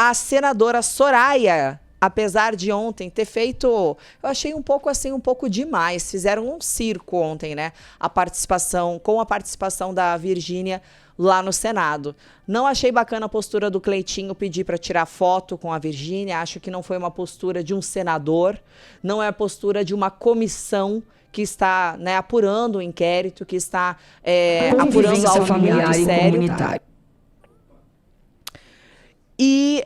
a senadora Soraya, apesar de ontem ter feito, eu achei um pouco assim, um pouco demais. Fizeram um circo ontem, né? Com a participação da Virgínia lá no Senado. Não achei bacana a postura do Cleitinho pedir para tirar foto com a Virgínia. Acho que não foi uma postura de um senador, não é a postura de uma comissão que está, né, apurando o inquérito, que está apurando algo familiar muito sério. E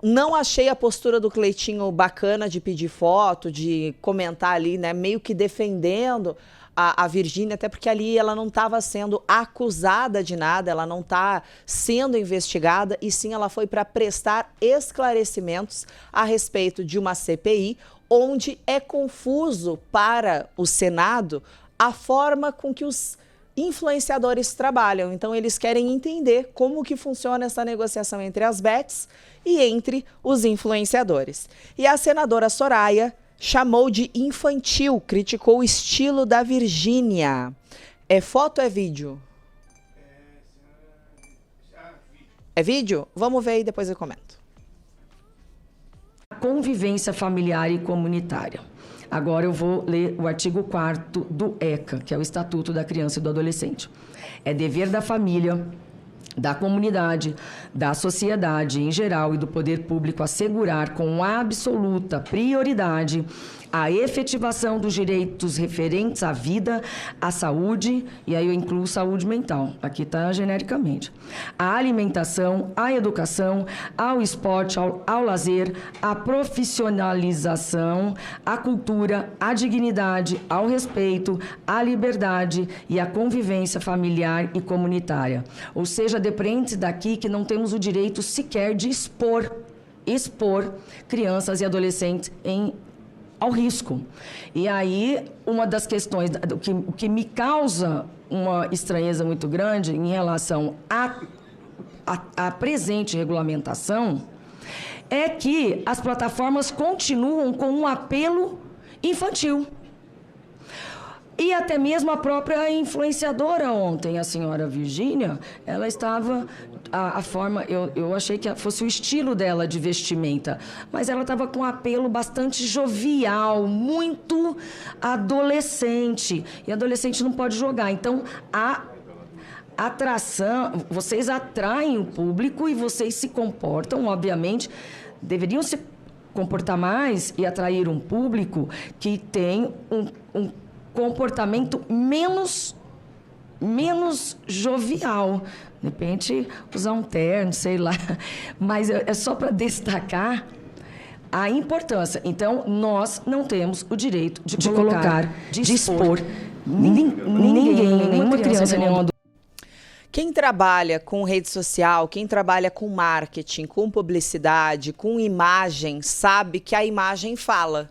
não achei a postura do Cleitinho bacana de pedir foto, de comentar ali, né, meio que defendendo a Virgínia, até porque ali ela não estava sendo acusada de nada, ela não está sendo investigada, e sim ela foi para prestar esclarecimentos a respeito de uma CPI, onde é confuso para o Senado a forma com que os influenciadores trabalham. Então, eles querem entender como que funciona essa negociação entre as bets e entre os influenciadores. E a senadora Soraya chamou de infantil, criticou o estilo da Virgínia. É foto ou é vídeo? É vídeo? Vamos ver e depois eu comento. Convivência familiar e comunitária. Agora eu vou ler o artigo 4º do ECA, que é o Estatuto da Criança e do Adolescente. É dever da família, da comunidade, da sociedade em geral e do poder público assegurar com absoluta prioridade a efetivação dos direitos referentes à vida, à saúde, e aí eu incluo saúde mental, aqui está genericamente, à alimentação, à educação, ao esporte, ao lazer, à profissionalização, à cultura, à dignidade, ao respeito, à liberdade e à convivência familiar e comunitária. Ou seja, depreende daqui que não temos o direito sequer de expor crianças e adolescentes ao risco. E aí, uma das questões, o que me causa uma estranheza muito grande em relação à presente regulamentação é que as plataformas continuam com um apelo infantil. E até mesmo a própria influenciadora ontem, a senhora Virgínia, ela estava, a forma, eu achei que fosse o estilo dela de vestimenta, mas ela estava com um apelo bastante jovial, muito adolescente, e adolescente não pode jogar, então a atração, vocês atraem o público e vocês se comportam, obviamente, deveriam se comportar mais e atrair um público que tem um comportamento menos jovial. De repente, usar um terno, sei lá. Mas é só para destacar a importância. Então, nós não temos o direito de colocar, de expor ninguém, nenhuma criança, nenhum adulto. Quem trabalha com rede social, quem trabalha com marketing, com publicidade, com imagem, sabe que a imagem fala,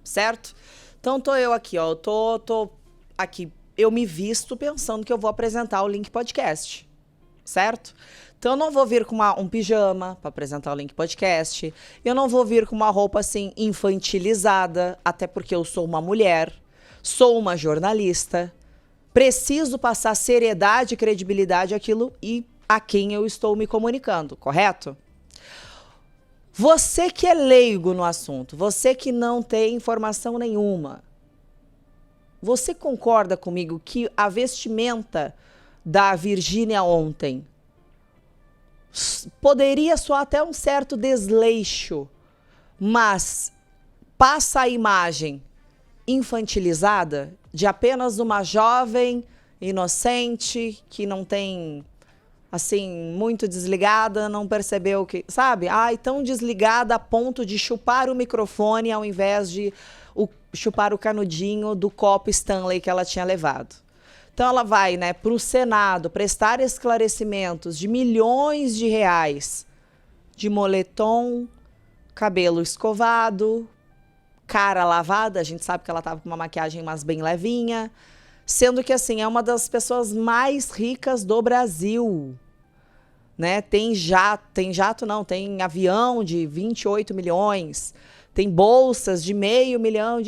certo? Então, tô eu aqui, ó, tô aqui, eu me visto pensando que eu vou apresentar o Link Podcast, certo? Então, eu não vou vir com um pijama para apresentar o Link Podcast, eu não vou vir com uma roupa, assim, infantilizada, até porque eu sou uma mulher, sou uma jornalista, preciso passar seriedade e credibilidade àquilo e a quem eu estou me comunicando, correto? Você que é leigo no assunto, você que não tem informação nenhuma, você concorda comigo que a vestimenta da Virgínia ontem poderia soar até um certo desleixo, mas passa a imagem infantilizada de apenas uma jovem inocente que não tem, assim, muito desligada, não percebeu que, sabe? Ai, tão desligada a ponto de chupar o microfone ao invés de chupar o canudinho do copo Stanley que ela tinha levado. Então ela vai, né, para o Senado prestar esclarecimentos de milhões de reais de moletom, cabelo escovado, cara lavada, a gente sabe que ela estava com uma maquiagem mais bem levinha, sendo que, assim, é uma das pessoas mais ricas do Brasil, né? Tem avião de 28 milhões, tem bolsas de R$500 milhão,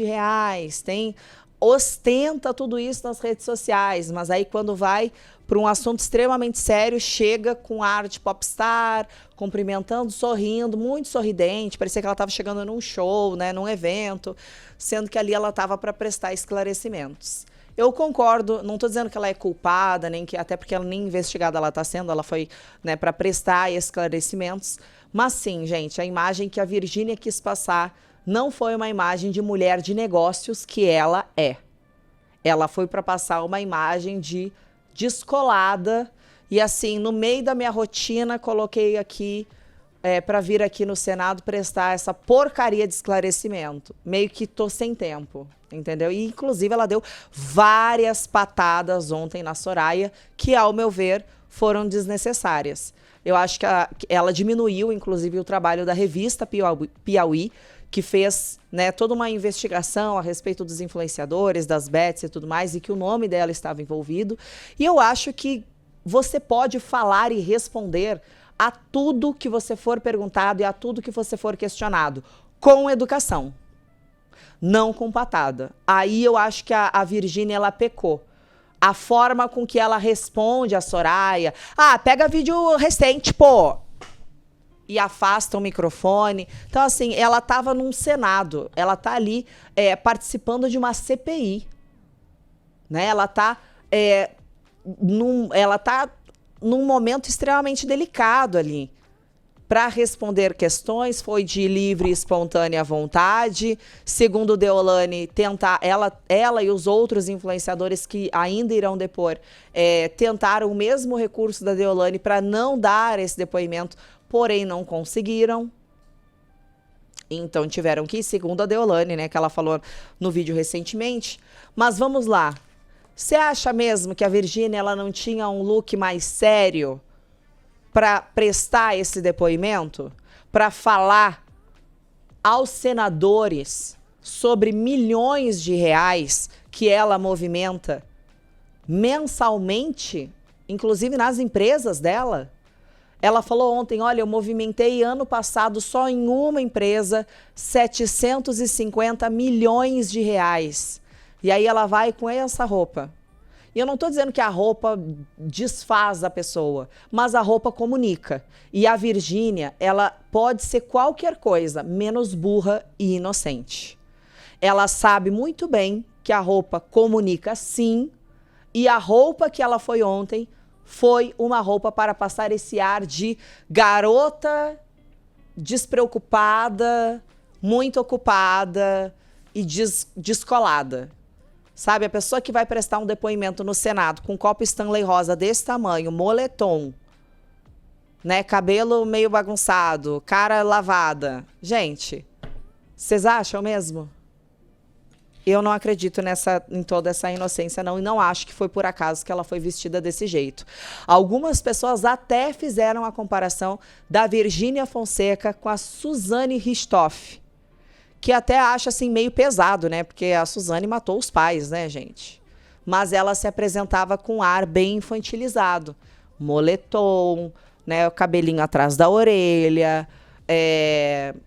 ostenta tudo isso nas redes sociais, mas aí quando vai para um assunto extremamente sério, chega com ar de popstar, cumprimentando, sorrindo, muito sorridente, parecia que ela estava chegando num show, né, num evento, sendo que ali ela estava para prestar esclarecimentos. Eu concordo, não estou dizendo que ela é culpada, nem que, até porque ela nem investigada ela está sendo, ela foi, né, para prestar esclarecimentos, mas sim, gente, a imagem que a Virgínia quis passar não foi uma imagem de mulher de negócios que ela é. Ela foi para passar uma imagem de descolada e assim, no meio da minha rotina, coloquei aqui para vir aqui no Senado prestar essa porcaria de esclarecimento. Meio que tô sem tempo, entendeu? E inclusive ela deu várias patadas ontem na Soraya que, ao meu ver, foram desnecessárias. Eu acho que ela diminuiu, inclusive, o trabalho da revista Piauí, que fez, né, toda uma investigação a respeito dos influenciadores, das bets e tudo mais, e que o nome dela estava envolvido. E eu acho que você pode falar e responder a tudo que você for perguntado e a tudo que você for questionado, com educação, não com patada. Aí eu acho que a Virgínia, ela pecou. A forma com que ela responde a Soraya, pega vídeo recente, pô, e afasta o microfone. Então, assim, ela estava num Senado, ela está ali participando de uma CPI. Né? Ela está num momento extremamente delicado ali. Para responder questões, foi de livre e espontânea vontade. Segundo Deolane, ela e os outros influenciadores que ainda irão depor tentaram o mesmo recurso da Deolane para não dar esse depoimento, porém não conseguiram. Então tiveram que ir, segundo a Deolane, né, que ela falou no vídeo recentemente. Mas vamos lá. Você acha mesmo que a Virgínia ela não tinha um look mais sério para prestar esse depoimento? Para falar aos senadores sobre milhões de reais que ela movimenta mensalmente, inclusive nas empresas dela? Ela falou ontem, olha, eu movimentei ano passado só em uma empresa 750 milhões de reais. E aí ela vai com essa roupa. E eu não estou dizendo que a roupa desfaz a pessoa, mas a roupa comunica. E a Virgínia, ela pode ser qualquer coisa, menos burra e inocente. Ela sabe muito bem que a roupa comunica sim, e a roupa que ela foi ontem foi uma roupa para passar esse ar de garota despreocupada, muito ocupada e descolada. Sabe, a pessoa que vai prestar um depoimento no Senado com um copo Stanley rosa desse tamanho, moletom, né, cabelo meio bagunçado, cara lavada. Gente, vocês acham mesmo? Eu não acredito em toda essa inocência, não, e não acho que foi por acaso que ela foi vestida desse jeito. Algumas pessoas até fizeram a comparação da Virgínia Fonseca com a Suzane Richthofen, que até acha assim meio pesado, né? Porque a Suzane matou os pais, né, gente? Mas ela se apresentava com ar bem infantilizado. Moletom, né? O cabelinho atrás da orelha,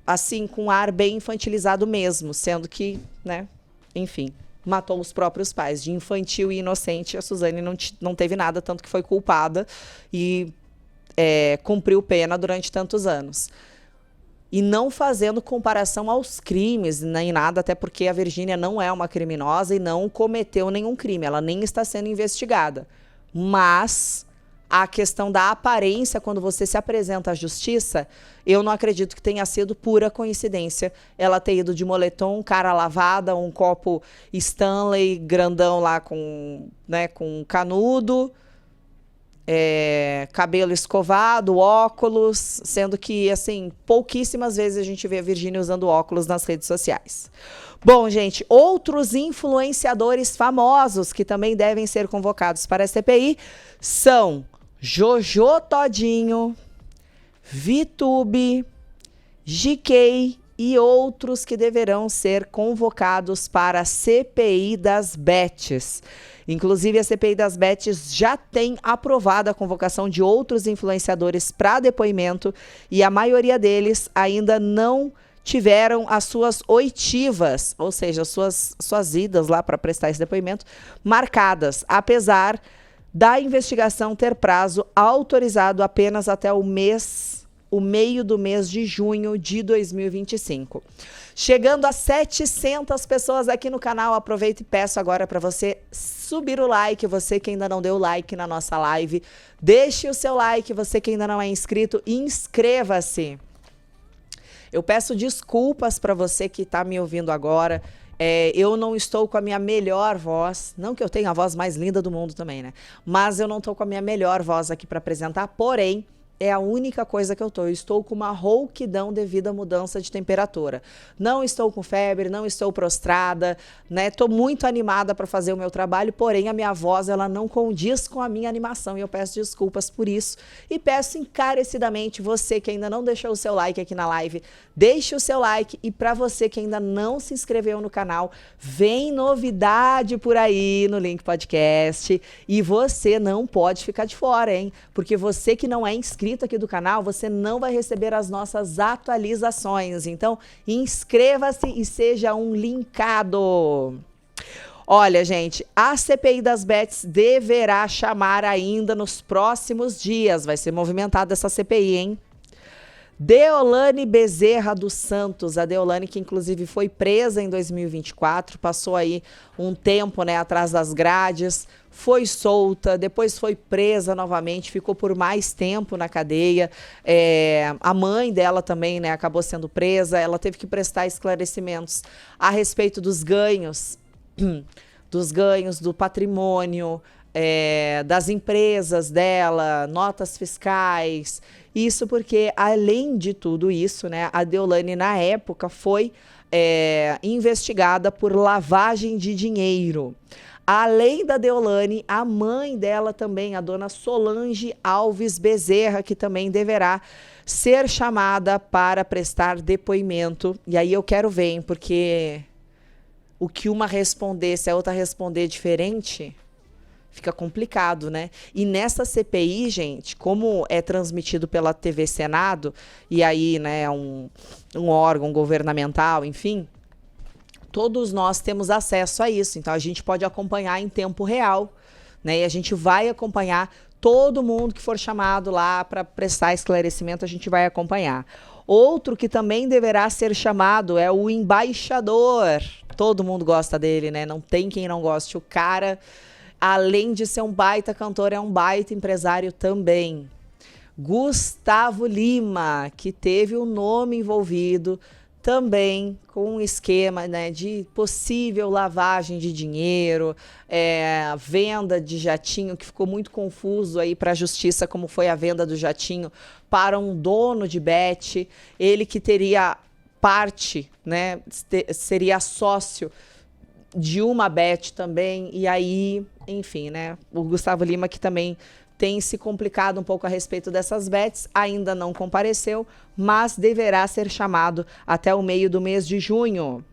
assim, com ar bem infantilizado mesmo, sendo que, né? Enfim, matou os próprios pais. De infantil e inocente, a Suzane não teve nada, tanto que foi culpada e cumpriu pena durante tantos anos. E não fazendo comparação aos crimes, nem nada, até porque a Virgínia não é uma criminosa e não cometeu nenhum crime, ela nem está sendo investigada. Mas a questão da aparência, quando você se apresenta à justiça, eu não acredito que tenha sido pura coincidência ela ter ido de moletom, cara lavada, um copo Stanley grandão lá com canudo, cabelo escovado, óculos, sendo que, assim, pouquíssimas vezes a gente vê a Virgínia usando óculos nas redes sociais. Bom, gente, outros influenciadores famosos que também devem ser convocados para a CPI são Jojo Todinho, VTube, GK e outros que deverão ser convocados para a CPI das bets. Inclusive, a CPI das bets já tem aprovado a convocação de outros influenciadores para depoimento e a maioria deles ainda não tiveram as suas oitivas, ou seja, suas idas lá para prestar esse depoimento, marcadas, apesar da investigação ter prazo autorizado apenas até o meio do mês de junho de 2025. Chegando a 700 pessoas aqui no canal, aproveito e peço agora para você subir o like, você que ainda não deu like na nossa live, deixe o seu like, você que ainda não é inscrito, inscreva-se. Eu peço desculpas para você que está me ouvindo agora. Eu não estou com a minha melhor voz, não que eu tenha a voz mais linda do mundo também, né? Mas eu não estou com a minha melhor voz aqui para apresentar, porém, é a única coisa que eu estou. Eu estou com uma rouquidão devido à mudança de temperatura. Não estou com febre, não estou prostrada, né? Estou muito animada para fazer o meu trabalho, porém a minha voz ela não condiz com a minha animação e eu peço desculpas por isso. E peço encarecidamente você que ainda não deixou o seu like aqui na live, deixe o seu like. E para você que ainda não se inscreveu no canal, vem novidade por aí no Link Podcast e você não pode ficar de fora, hein? Porque você que não é inscrito aqui do canal, você não vai receber as nossas atualizações. Então, inscreva-se e seja um linkado. Olha, gente, a CPI das Bets deverá chamar ainda nos próximos dias. Vai ser movimentada essa CPI, hein? Deolane Bezerra dos Santos, a Deolane que inclusive foi presa em 2024, passou aí um tempo, né, atrás das grades, foi solta, depois foi presa novamente, ficou por mais tempo na cadeia. A mãe dela também, né, acabou sendo presa, ela teve que prestar esclarecimentos a respeito dos ganhos do patrimônio, das empresas dela, notas fiscais. Isso porque, além de tudo isso, né, a Deolane, na época, foi investigada por lavagem de dinheiro. Além da Deolane, a mãe dela também, a dona Solange Alves Bezerra, que também deverá ser chamada para prestar depoimento. E aí eu quero ver, hein, porque o que uma responder, se a outra responder diferente, fica complicado, né? E nessa CPI, gente, como é transmitido pela TV Senado, e aí, né, um órgão governamental, enfim, todos nós temos acesso a isso. Então, a gente pode acompanhar em tempo real, né? E a gente vai acompanhar todo mundo que for chamado lá para prestar esclarecimento, a gente vai acompanhar. Outro que também deverá ser chamado é o embaixador. Todo mundo gosta dele, né? Não tem quem não goste. O cara, além de ser um baita cantor, é um baita empresário também. Gustavo Lima, que teve o nome envolvido também com um esquema, né, de possível lavagem de dinheiro, venda de jatinho, que ficou muito confuso aí para a justiça, como foi a venda do jatinho para um dono de bet, ele que teria parte, né, seria sócio de uma bet também, e aí, enfim, né, o Gustavo Lima que também tem se complicado um pouco a respeito dessas bets, ainda não compareceu, mas deverá ser chamado até o meio do mês de junho.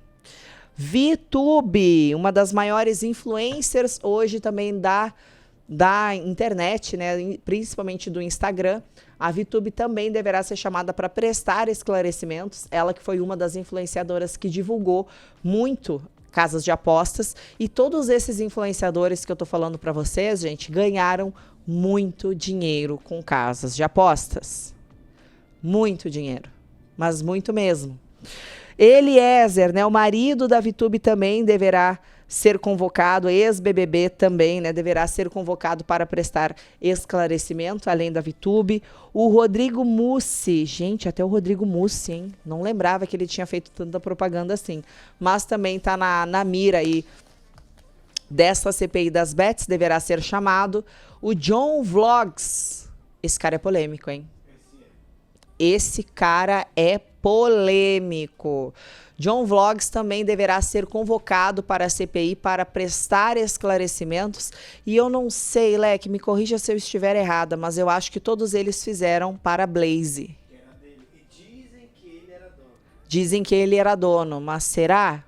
VTube, uma das maiores influencers hoje também da internet, né, principalmente do Instagram. A VTube também deverá ser chamada para prestar esclarecimentos. Ela que foi uma das influenciadoras que divulgou muito casas de apostas. E todos esses influenciadores que eu tô falando para vocês, gente, ganharam muito dinheiro com casas de apostas. Muito dinheiro. Mas muito mesmo. Eliezer, né, o marido da VTube também deverá ser convocado, ex-BBB também, né, deverá ser convocado para prestar esclarecimento, além da VTube. O Rodrigo Mussi, gente, até o Rodrigo Mussi, hein, não lembrava que ele tinha feito tanta propaganda assim, mas também está na mira aí dessa CPI das bets, deverá ser chamado. O John Vlogs, esse cara é polêmico, hein? Esse cara é polêmico. John Vlogs também deverá ser convocado para a CPI para prestar esclarecimentos. E eu não sei, Leque, me corrija se eu estiver errada, mas eu acho que todos eles fizeram para a Blaze. Dizem que ele era dono. Dizem que ele era dono, mas será?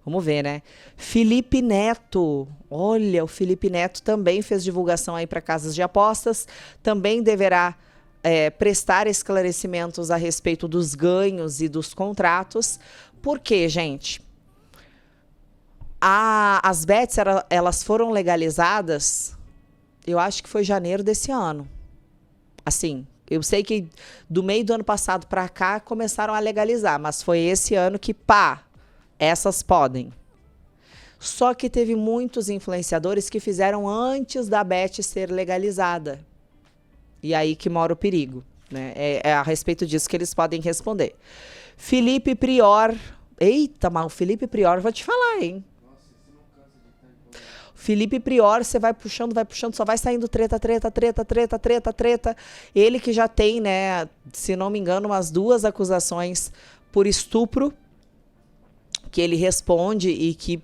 Vamos ver, né? Felipe Neto. Olha, o Felipe Neto também fez divulgação aí para casas de apostas. Também deverá prestar esclarecimentos a respeito dos ganhos e dos contratos. Por quê, gente? As bets, elas foram legalizadas, Eu acho que foi janeiro desse ano. Assim, eu sei que do meio do ano passado para cá começaram a legalizar, mas foi esse ano que, pá, essas podem. Só que teve muitos influenciadores que fizeram antes da bet ser legalizada. E aí que mora o perigo, né? É a respeito disso que eles podem responder. Felipe Prior. Eita, mas o Felipe Prior, vou te falar, hein? Felipe Prior, você vai puxando, só vai saindo treta. Ele que já tem, né, se não me engano, umas 2 acusações por estupro, que ele responde e que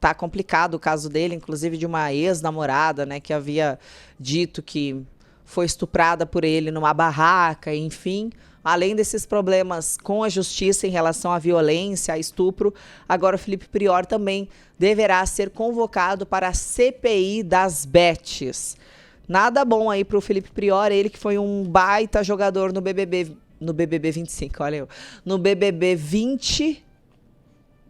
tá complicado o caso dele, inclusive de uma ex-namorada, né, que havia dito que foi estuprada por ele numa barraca, enfim. Além desses problemas com a justiça em relação à violência, a estupro, agora o Felipe Prior também deverá ser convocado para a CPI das bets. Nada bom aí para o Felipe Prior, ele que foi um baita jogador no BBB 25, olha eu, no BBB 20.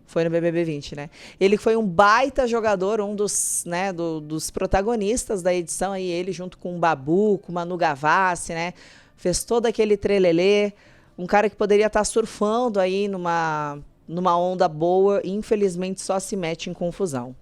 Foi no BBB 20, né? Ele foi um baita jogador, um dos, né, dos protagonistas da edição, aí ele junto com o Babu, com o Manu Gavassi, né? Fez todo aquele trelelê, um cara que poderia estar surfando aí numa onda boa e infelizmente só se mete em confusão.